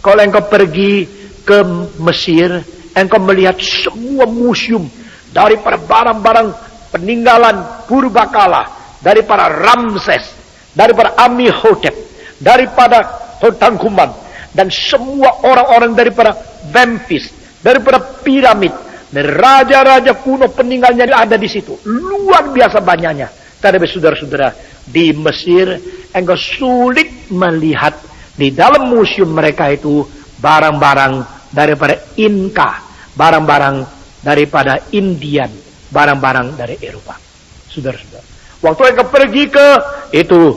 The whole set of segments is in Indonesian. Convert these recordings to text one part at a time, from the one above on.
Kalau engkau pergi ke Mesir, engkau melihat semua museum daripada barang-barang peninggalan purbakala, daripada Ramses, daripada Amenhotep, daripada Tutankhamun, dan semua orang-orang daripada Memphis, daripada piramid, dan raja-raja kuno peninggalnya ada di situ. Luar biasa banyaknya. Tapi saudara-saudara, di Mesir engkau sulit melihat di dalam museum mereka itu barang-barang daripada Inka, barang-barang daripada Indian, barang-barang dari Eropa. Saudara-saudara, waktu engkau pergi ke itu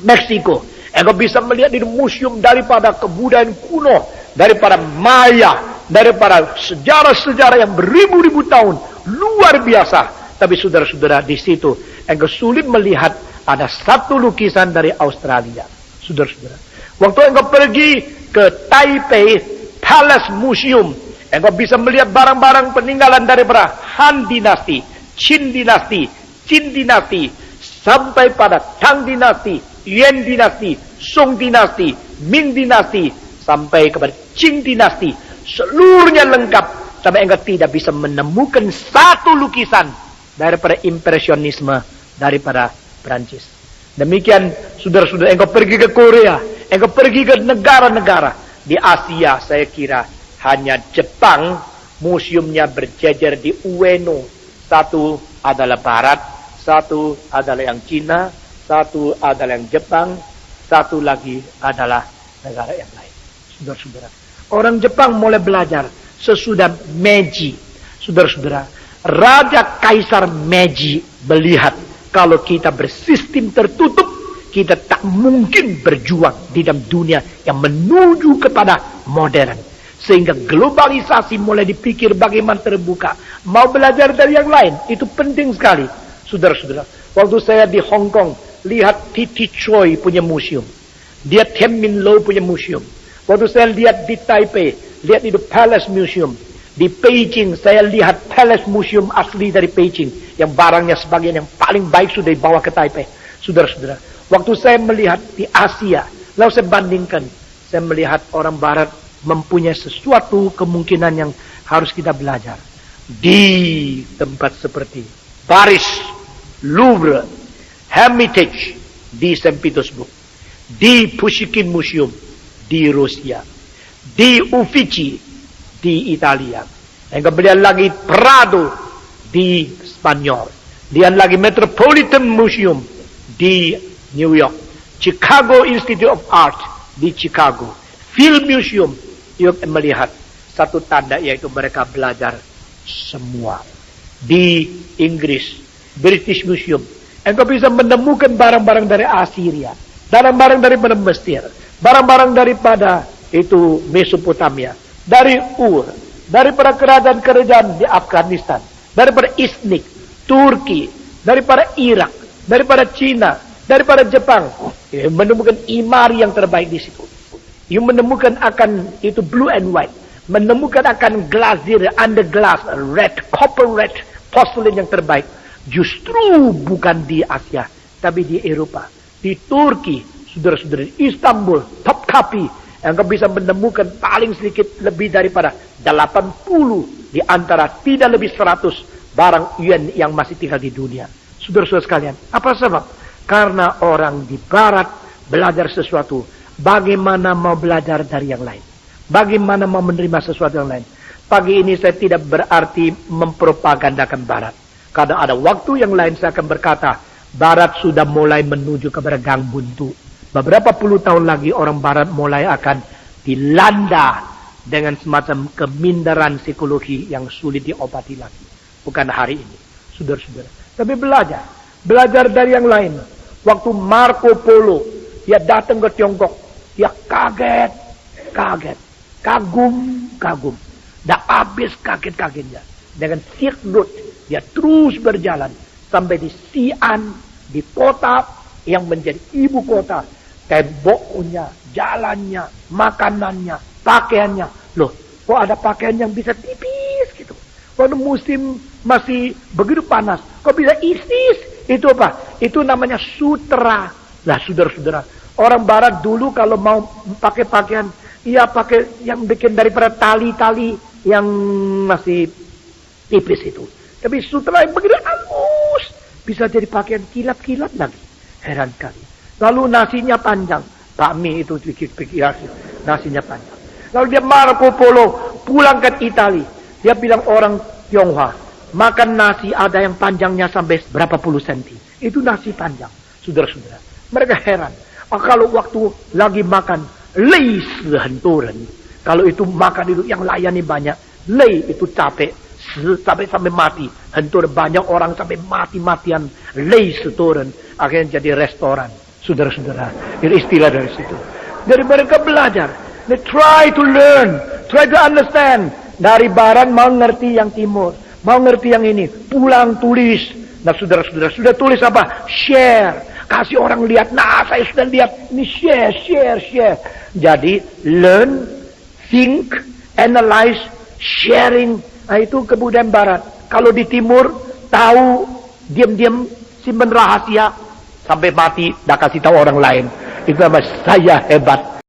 Meksiko, engkau bisa melihat di museum daripada kebudayaan kuno, daripada Maya, daripada sejarah-sejarah yang beribu-ribu tahun, luar biasa. Tapi saudara-saudara, di situ engkau sulit melihat ada satu lukisan dari Australia. Saudara-saudara, waktu engkau pergi ke Taipei Palace Museum, engkau bisa melihat barang-barang peninggalan daripada Han Dinasti, Qin Dinasti, Qin Dinasti, sampai pada Tang Dinasti, Yuan Dinasti, Song Dinasti, Ming Dinasti, sampai kepada Qing Dinasti. Seluruhnya lengkap, sampai engkau tidak bisa menemukan satu lukisan daripada impresionisme daripada Prancis. Demikian saudara-saudara, engkau pergi ke Korea, engkau pergi ke negara-negara di Asia, saya kira hanya Jepang museumnya berjejer di Ueno. Satu adalah Barat, satu adalah yang Cina, satu adalah yang Jepang, satu lagi adalah negara yang lain. Saudara-saudara, orang Jepang mulai belajar sesudah Meiji. Saudara-saudara, Raja Kaisar Meiji melihat kalau kita bersistem tertutup, kita tak mungkin berjuang di dalam dunia yang menuju kepada modern. Sehingga globalisasi mulai dipikir bagaimana terbuka. Mau belajar dari yang lain, itu penting sekali. Saudara-saudara, waktu saya di Hong Kong, lihat T.T. Choi punya museum. Dia Tien Min Lo punya museum. Waktu saya lihat di Taipei, lihat itu Palace Museum. Di Beijing, saya lihat Palace Museum asli dari Beijing. Yang barangnya sebagian yang paling baik sudah dibawa ke Taipei. Saudara-saudara, waktu saya melihat di Asia, lalu saya bandingkan. Saya melihat orang Barat mempunyai sesuatu kemungkinan yang harus kita belajar. Di tempat seperti Paris, Louvre, Hermitage di St. Petersburg, di Pushkin Museum di Rusia, di Uffizi di Italia, dan kemudian lagi Prado di Spanyol, dan lagi Metropolitan Museum di New York, Chicago Institute of Art di Chicago, Film Museum. Yuk melihat satu tanda, yaitu mereka belajar semua. Di Inggris, British Museum, engkau bisa menemukan barang-barang dari Assyria, barang-barang daripada Mesir, barang-barang daripada itu Mesopotamia, dari Ur, daripada kerajaan-kerajaan di Afghanistan, daripada Iznik, Turki, daripada Irak, daripada Cina, daripada Jepang. Menemukan imari yang terbaik di situ. You menemukan akan itu blue and white, menemukan akan glazier under glass, red, copper red porcelain yang terbaik. Justru bukan di Asia, tapi di Eropa, di Turki, saudara-saudara, di Istanbul, Topkapi, engkau bisa menemukan paling sedikit lebih daripada 80 di antara tidak lebih 100 barang yuan yang masih tinggal di dunia. Saudara-saudara sekalian, apa sebab? Karena orang di Barat belajar sesuatu, bagaimana mau belajar dari yang lain? Bagaimana mau menerima sesuatu yang lain? Pagi ini saya tidak berarti mempropagandakan Barat. Karena ada waktu yang lain saya akan berkata, Barat sudah mulai menuju kepada gang buntu. Beberapa puluh tahun lagi orang Barat mulai akan dilanda dengan semacam kemindaran psikologi yang sulit diobati lagi. Bukan hari ini, saudara-saudara. Tapi belajar dari yang lain. Waktu Marco Polo, dia datang ke Tiongkok, dia kaget, kagum. Dah habis kaget-kagetnya. Dengan Silk Road, dia terus berjalan sampai di Xi'an, di kota yang menjadi ibu kota. Temboknya, jalannya, makanannya, pakaiannya. Loh, kok ada pakaian yang bisa tipis gitu? Waktu musim masih begitu panas, kok bisa isis? Itu apa? Itu namanya sutra. Lah saudara-saudara, Orang barat dulu kalau mau pakai pakaian, ia pakai yang bikin daripada tali-tali yang masih tipis itu. Tapi setelah begitu halus, bisa jadi pakaian kilat-kilat lagi. Heran kali. Lalu nasinya panjang. Bakmi itu pikir-pikir nasinya panjang. Lalu dia Marco Polo pulang ke Italia. Dia bilang orang Tionghoa, makan nasi ada yang panjangnya sampai berapa puluh senti. Itu nasi panjang, saudara-saudara. Mereka heran. Kalau waktu lagi makan, lei sehenturan. Kalau itu makan itu yang layani banyak, lei itu capek, sampai mati. Hentur banyak orang sampai mati-matian, lei setoran. Akhirnya jadi restoran. Saudara-saudara, itu istilah dari situ. Dari mereka belajar. They try to learn, try to understand. Dari barat mau ngerti yang timur, mau ngerti yang ini. Pulang tulis. Nah saudara-saudara, sudah tulis apa? Share. Kasih orang lihat. Nah saya sudah lihat. Ini share. Jadi learn, think, analyze, sharing. Nah itu kebudayaan barat. Kalau di timur, tahu, diam-diam, simpen rahasia. Sampai mati, dah kasih tahu orang lain. Itu apa? Saya hebat.